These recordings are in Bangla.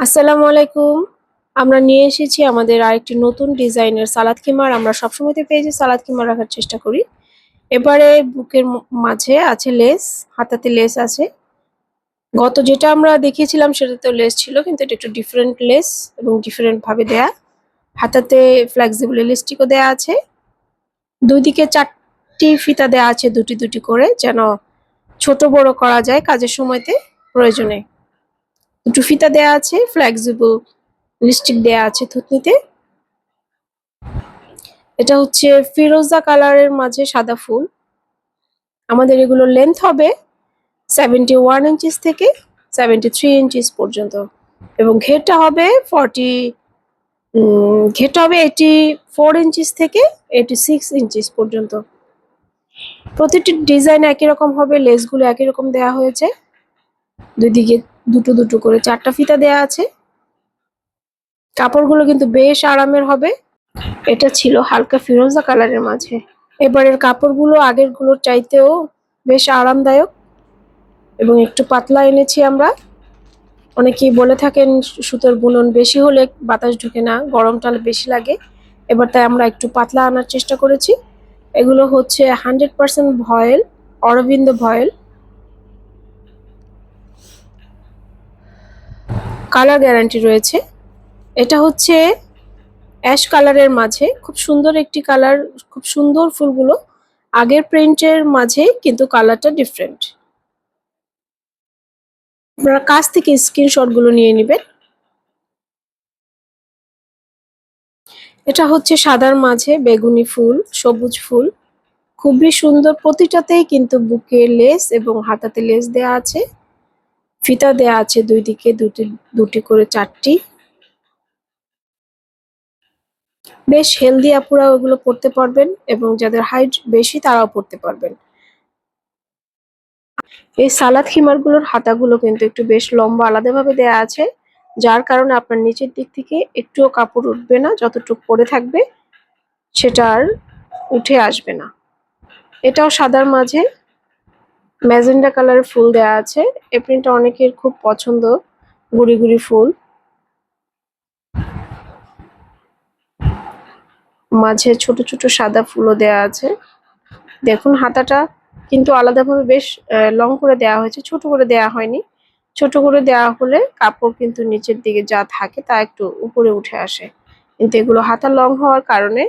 আসসালামু আলাইকুম। আমরা নিয়ে এসেছি আমাদের আরেকটি নতুন ডিজাইনের সালাদ কিমার। আমরা সবসময় পেজে সালাদ কিমার রাখার চেষ্টা করি। এবারে বুকের মাঝে আছে লেস, হাতাতে লেস আছে। গত যেটা আমরা দেখিয়েছিলাম সেটাতেও লেস ছিল, কিন্তু এটা একটু ডিফারেন্ট লেস এবং ডিফারেন্ট ভাবে দেয়া। হাতাতে ফ্লেক্সিবল ইলাস্টিকও দেয়া আছে। দুই দিকে 4টি ফিতা দেয়া আছে, দুটি দুটি করে, যেন ছোট বড় করা যায় কাজের সময়তে প্রয়োজনে। দুটো ফিতা দেয়া আছে, ফ্লেক্সিবল লিপস্টিক দেয়া আছে থুতনিতে। এটা হচ্ছে ফিরোজা কালারের মাঝে সাদা ফুল। আমাদের এগুলো লেন্থ হবে 71 ইঞ্চিস থেকে 73 ইঞ্চিস পর্যন্ত, এবং ঘেরটা হবে 84 ইঞ্চিস থেকে 86 ইঞ্চিস পর্যন্ত। প্রতিটি ডিজাইন একই রকম হবে, লেসগুলো একই রকম দেয়া হয়েছে। দুই দিকে দুটো দুটো করে 4টা ফিতা দেয়া আছে। কাপড়গুলো কিন্তু বেশ আরামের হবে। এটা ছিল হালকা ফিরোজা কালারের মাঝে। এবারের কাপড়গুলো আগেরগুলোর চাইতেও বেশ আরামদায়ক এবং একটু পাতলা এনেছি আমরা। অনেকেই বলে থাকেন সুতোর বুনন বেশি হলে বাতাস ঢুকে না, গরমটা বেশি লাগে। এবার তাই আমরা একটু পাতলা আনার চেষ্টা করেছি। এগুলো হচ্ছে 100% ভয়েল, অরবিন্দ ভয়েল। কালার গ্যারান্টি রয়েছে। এটা হচ্ছে অ্যাশ কালারের মাঝে খুব সুন্দর একটি কালার, খুব সুন্দর ফুলগুলো। আগের প্রিন্টের মাঝে কিন্তু কালারটা ডিফারেন্ট। আপনারা কাছ থেকে স্ক্রিনশট গুলো নিয়ে নেবেন। এটা হচ্ছে সাদার মাঝে বেগুনি ফুল, সবুজ ফুল, খুবই সুন্দর। প্রতিটাতেই কিন্তু বুকে লেস এবং হাতাতে লেস দেয়া আছে। ফিতা দেয়া আছে দুই দিকে দুটি দুটি করে 4টি। বেশ হেলদি আপুরা ওগুলো পড়তে পারবেন, এবং যাদের হাইট বেশি তারাও পড়তে পারবেন। এই সালাদ খিমারগুলোর হাতাগুলো কিন্তু একটু বেশ লম্বা আলাদাভাবে দেয়া আছে, যার কারণে আপনার নিচের দিক থেকে একটুও কাপড় উঠবে না, যতটুকু পরে থাকবে সেটা আর উঠে আসবে না। এটাও সাদার মাঝে ম্যাজেন্ডা কালারের ফুল দেয়া আছে। এই প্রিন্টটা অনেকের খুব পছন্দ, গুড়ি গুড়ি ফুল। মাঝে ছোট ছোট সাদা ফুলও দেয়া আছে। দেখুন হাতাটা কিন্তু আলাদাভাবে বেশ লং করে দেয়া হয়েছে, ছোট করে দেয়া হয়নি। ছোট করে দেয়া হলে কাপড় কিন্তু নিচের দিকে যা থাকে তা একটু উপরে উঠে আসে, কিন্তু এগুলো হাতা লং হওয়ার কারণে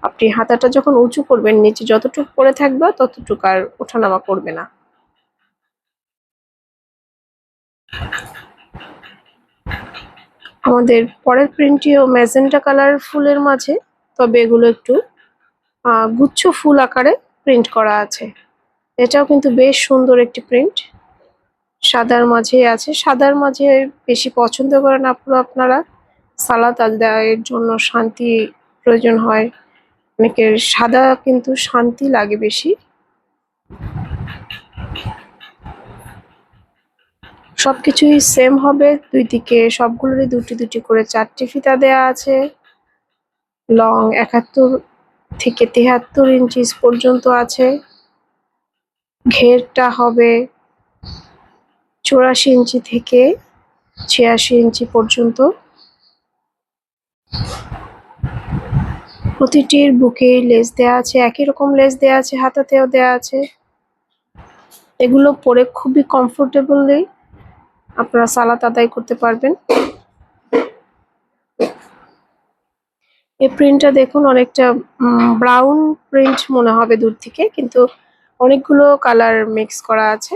আপনি হাতাটা যখন উঁচু করবেন নিচে যতটুকু পরে থাকবে ততটুকু আর ওঠানামা করবে না। আমাদের পরের প্রিন্টটিও ম্যাজেন্টা কালার ফুলের মাঝে, তবে এগুলো একটু গুচ্ছ ফুল আকারে প্রিন্ট করা আছে। এটাও কিন্তু বেশ সুন্দর একটি প্রিন্ট। সাদার মাঝে আছে, সাদার মাঝে বেশি পছন্দ করেন আপনারা। সালাদ আদায়ের জন্য শান্তি প্রয়োজন হয় অনেকের, সাদা কিন্তু শান্তি লাগে বেশি। সবকিছুই সেম হবে, দুই দিকে সবগুলোরই দুটি দুটি করে 4টি ফিতা দেয়া আছে। লং 71 থেকে 73 ইঞ্চিস পর্যন্ত আছে। ঘেরটা হবে 84 ইঞ্চি থেকে 86 ইঞ্চি পর্যন্ত। প্রতিটির বুকে লেস দেয়া আছে, একই রকম লেস দেয়া আছে, হাতাতেও দেয়া আছে। এগুলো পরে খুবই কমফোর্টেবলি আপনারা সালাত আদায় করতে পারবেন। এই প্রিন্টটা দেখুন, অনেকটা ব্রাউন প্রিন্ট মনে হবে দূর থেকে, কিন্তু অনেকগুলো কালার মিক্স করা আছে।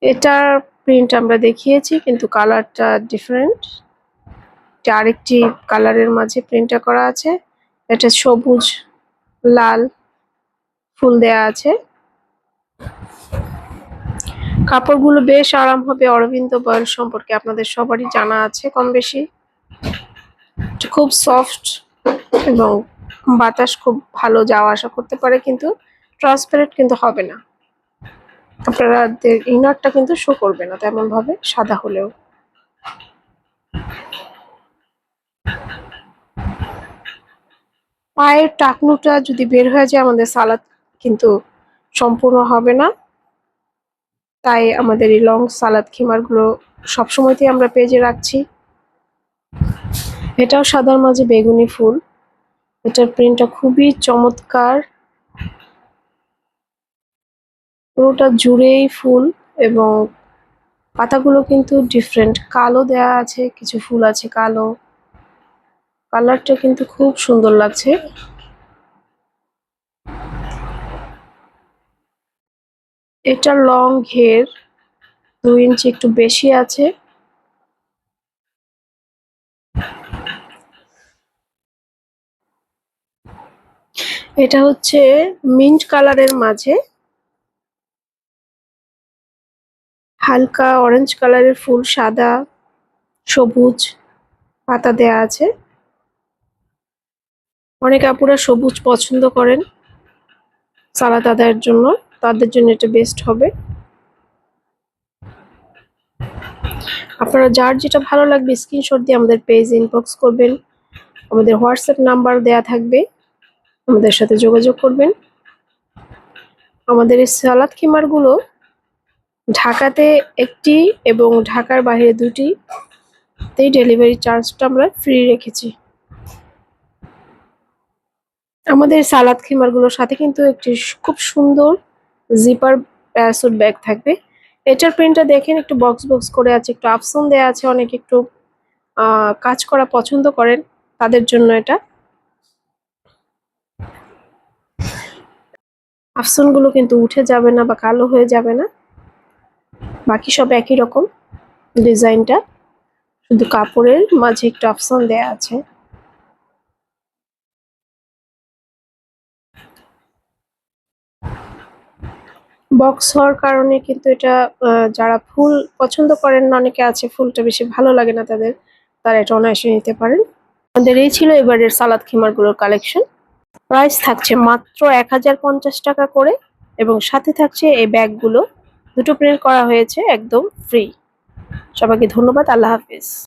এটার প্রিন্ট আমরা দেখিয়েছি, কিন্তু কালারটা ডিফারেন্ট। আরেকটি কালারের মাঝে প্রিন্টটা করা আছে। এটা সবুজ লাল ফুল দেয়া আছে। কাপড়গুলো বেশ আরাম হবে। অরবিন্দ বয়েল সম্পর্কে আপনাদের সবারই জানা আছে কম বেশি। খুব সফট এবং বাতাস খুব ভালো যাওয়া আসা করতে পারে, কিন্তু ট্রান্সপারেন্ট কিন্তু হবে না। আপনাদের ইনারটা কিন্তু শো করবে না তেমন ভাবে সাদা হলেও। পায়ের টাকনুটা যদি বের হয়ে যায় আমাদের সালাদ কিন্তু সম্পূর্ণ হবে না। তাই আমাদের এই লং সালাদ খিমার গুলো সবসময়তেই আমরা পেজে রাখছি। এটাও সাদার মাঝে বেগুনি ফুল। এটার প্রিন্টটা খুবই চমৎকার, পুরোটা জুড়েই ফুল এবং পাতাগুলো কিন্তু ডিফারেন্ট, কালো দেয়া আছে, কিছু ফুল আছে কালো। কালারটা কিন্তু খুব সুন্দর লাগছে। এটা লং ঘের, 2 ইঞ্চি একটু বেশি আছে। এটা হচ্ছে মিন্ট কালারের মাঝে হালকা অরেঞ্জ কালারের ফুল, সাদা সবুজ পাতা দেয়া আছে। অনেক আপুরা সবুজ পছন্দ করেন সালাদ আদায়ের জন্য, তাদের জন্য এটা বেস্ট হবে। আপনারা যার যেটা ভালো লাগবে স্ক্রিনশট দিয়ে আমাদের পেজে ইনবক্স করবেন। আমাদের হোয়াটসঅ্যাপ নাম্বার দেয়া থাকবে, আমাদের সাথে যোগাযোগ করবেন। আমাদের এই সালাদ খিমারগুলো ঢাকাতে একটি এবং ঢাকার বাইরে 2টিতেই ডেলিভারি চার্জটা আমরা ফ্রি রেখেছি। আমাদের সালাদ খিমারগুলোর সাথে কিন্তু একটি খুব সুন্দর জিপার প্যারাসুট ব্যাগ থাকবে। এটার প্রিন্টটা দেখেন, একটু বক্স বক্স করে আছে, একটু আফসন দেয়া আছে। অনেক একটু কাজ করা পছন্দ করেন তাদের জন্য এটা। আফসনগুলো কিন্তু উঠে যাবে না বা কালো হয়ে যাবে না, বাকি সব একই রকম ডিজাইনটা, শুধু কাপড়ের মাঝে একটু আফসন দেয়া আছে। বক্স হওয়ার কারণে কিন্তু এটা যারা ফুল পছন্দ করেন না, অনেকে আছে ফুলটা বেশি ভালো লাগে না তাদের, তারা এটা অনায়াসে নিতে পারেন। আমাদের এই ছিল এবারের সালাদ খিমারগুলোর কালেকশন। প্রাইস থাকছে মাত্র 1050 টাকা করে এবং সাথে থাকছে এই ব্যাগগুলো, দুটো প্রিন্ট করা হয়েছে একদম ফ্রি। সবাইকে ধন্যবাদ, আল্লাহ হাফিজ।